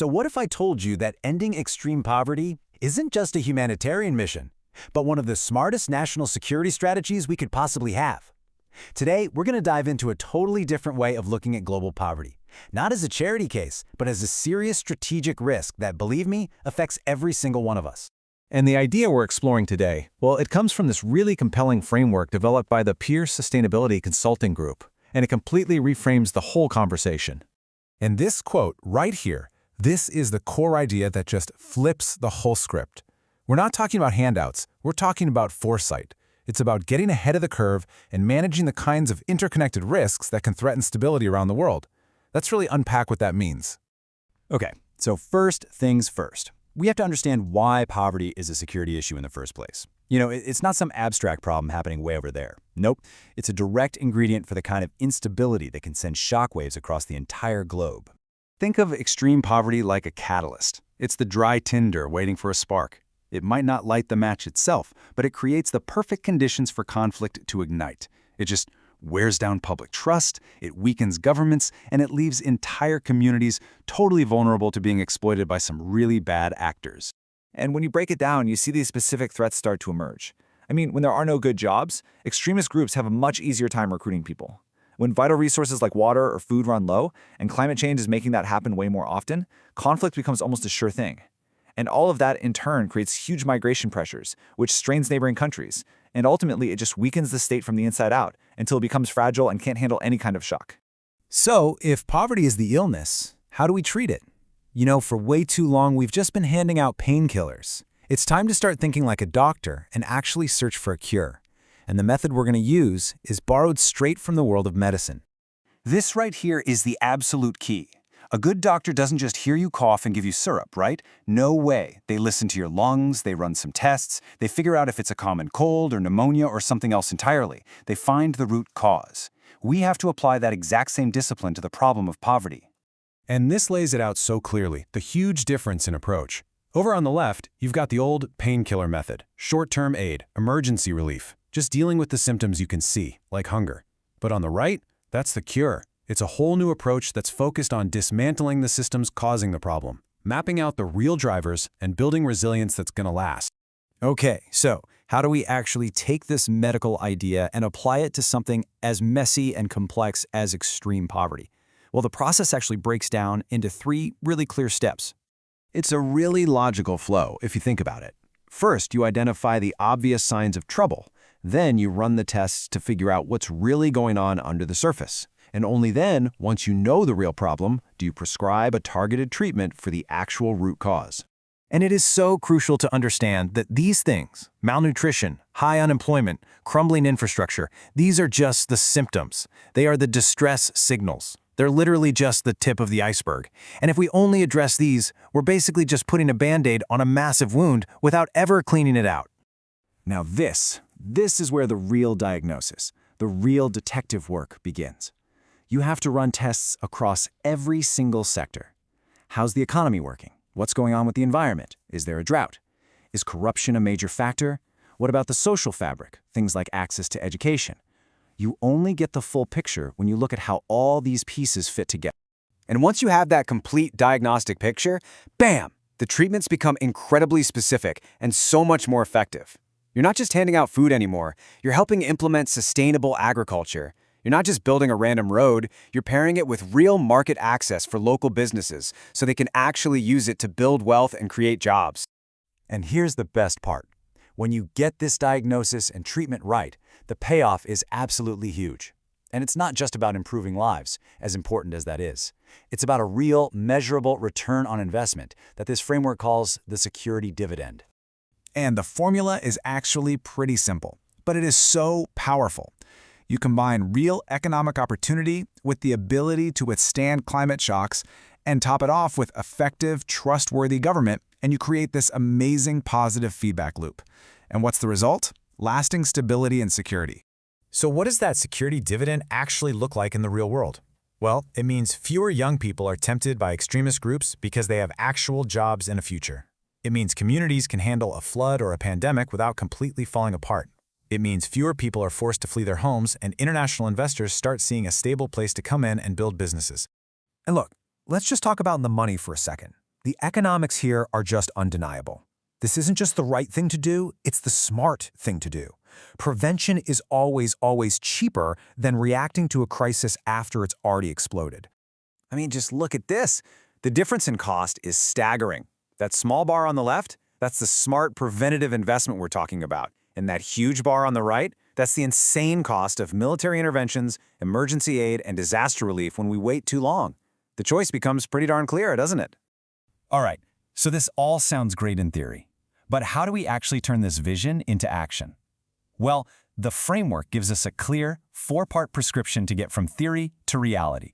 So what if I told you that ending extreme poverty isn't just a humanitarian mission, but one of the smartest national security strategies we could possibly have? Today, we're going to dive into a totally different way of looking at global poverty, not as a charity case, but as a serious strategic risk that, believe me, affects every single one of us. And the idea we're exploring today, well, it comes from this really compelling framework developed by the Peer Sustainability Consulting Group, and it completely reframes the whole conversation. And this quote right here, this is the core idea that just flips the whole script. We're not talking about handouts, we're talking about foresight. It's about getting ahead of the curve and managing the kinds of interconnected risks that can threaten stability around the world. Let's really unpack what that means. Okay, so first things first. We have to understand why poverty is a security issue in the first place. It's not some abstract problem happening way over there. Nope, it's a direct ingredient for the kind of instability that can send shockwaves across the entire globe. Think of extreme poverty like a catalyst. It's the dry tinder waiting for a spark. It might not light the match itself, but it creates the perfect conditions for conflict to ignite. It just wears down public trust, it weakens governments, and it leaves entire communities totally vulnerable to being exploited by some really bad actors. And when you break it down, you see these specific threats start to emerge. When there are no good jobs, extremist groups have a much easier time recruiting people. When vital resources like water or food run low, and climate change is making that happen way more often, conflict becomes almost a sure thing. And all of that, in turn, creates huge migration pressures, which strains neighboring countries. And ultimately, it just weakens the state from the inside out until it becomes fragile and can't handle any kind of shock. So, if poverty is the illness, how do we treat it? For way too long, we've just been handing out painkillers. It's time to start thinking like a doctor and actually search for a cure. And the method we're going to use is borrowed straight from the world of medicine. This right here is the absolute key. A good doctor doesn't just hear you cough and give you syrup, right? No way. They listen to your lungs, they run some tests, they figure out if it's a common cold or pneumonia or something else entirely. They find the root cause. We have to apply that exact same discipline to the problem of poverty. And this lays it out so clearly, the huge difference in approach. Over on the left, you've got the old painkiller method, short-term aid, emergency relief, just dealing with the symptoms you can see, like hunger. But on the right, that's the cure. It's a whole new approach that's focused on dismantling the systems causing the problem, mapping out the real drivers, and building resilience that's going to last. Okay, so how do we actually take this medical idea and apply it to something as messy and complex as extreme poverty? Well, the process actually breaks down into 3 really clear steps. It's a really logical flow if you think about it. First, you identify the obvious signs of trouble. Then you run the tests to figure out what's really going on under the surface. And only then, once you know the real problem, do you prescribe a targeted treatment for the actual root cause. And it is so crucial to understand that these things, malnutrition, high unemployment, crumbling infrastructure, these are just the symptoms. They are the distress signals. They're literally just the tip of the iceberg. And if we only address these, we're basically just putting a Band-Aid on a massive wound without ever cleaning it out. Now this is where the real diagnosis, the real detective work begins. You have to run tests across every single sector. How's the economy working? What's going on with the environment? Is there a drought? Is corruption a major factor? What about the social fabric, things like access to education? You only get the full picture when you look at how all these pieces fit together. And once you have that complete diagnostic picture, bam! The treatments become incredibly specific and so much more effective. You're not just handing out food anymore, you're helping implement sustainable agriculture. You're not just building a random road, you're pairing it with real market access for local businesses so they can actually use it to build wealth and create jobs. And here's the best part. When you get this diagnosis and treatment right, the payoff is absolutely huge. And it's not just about improving lives, as important as that is. It's about a real, measurable return on investment that this framework calls the security dividend. And the formula is actually pretty simple, but it is so powerful. You combine real economic opportunity with the ability to withstand climate shocks and top it off with effective, trustworthy government, and you create this amazing positive feedback loop. And what's the result? Lasting stability and security. So what does that security dividend actually look like in the real world? Well, it means fewer young people are tempted by extremist groups because they have actual jobs and a future. It means communities can handle a flood or a pandemic without completely falling apart. It means fewer people are forced to flee their homes and international investors start seeing a stable place to come in and build businesses. And look, let's just talk about the money for a second. The economics here are just undeniable. This isn't just the right thing to do, it's the smart thing to do. Prevention is always cheaper than reacting to a crisis after it's already exploded. I mean, just look at this. The difference in cost is staggering. That small bar on the left, that's the smart preventative investment we're talking about. And that huge bar on the right, that's the insane cost of military interventions, emergency aid, and disaster relief when we wait too long. The choice becomes pretty darn clear, doesn't it? All right, so this all sounds great in theory. But how do we actually turn this vision into action? Well, the framework gives us a clear, 4-part prescription to get from theory to reality.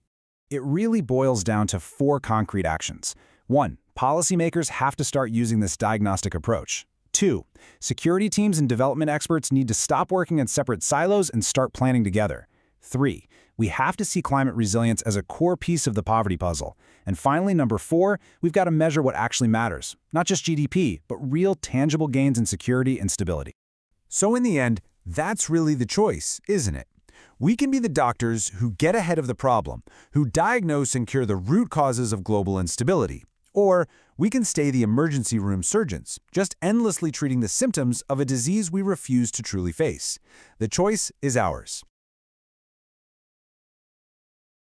It really boils down to 4 concrete actions. 1. Policymakers have to start using this diagnostic approach. 2. Security teams and development experts need to stop working in separate silos and start planning together. 3. We have to see climate resilience as a core piece of the poverty puzzle. And finally, number 4, we've got to measure what actually matters. Not just GDP, but real tangible gains in security and stability. So in the end, that's really the choice, isn't it? We can be the doctors who get ahead of the problem, who diagnose and cure the root causes of global instability. Or we can stay the emergency room surgeons, just endlessly treating the symptoms of a disease we refuse to truly face. The choice is ours.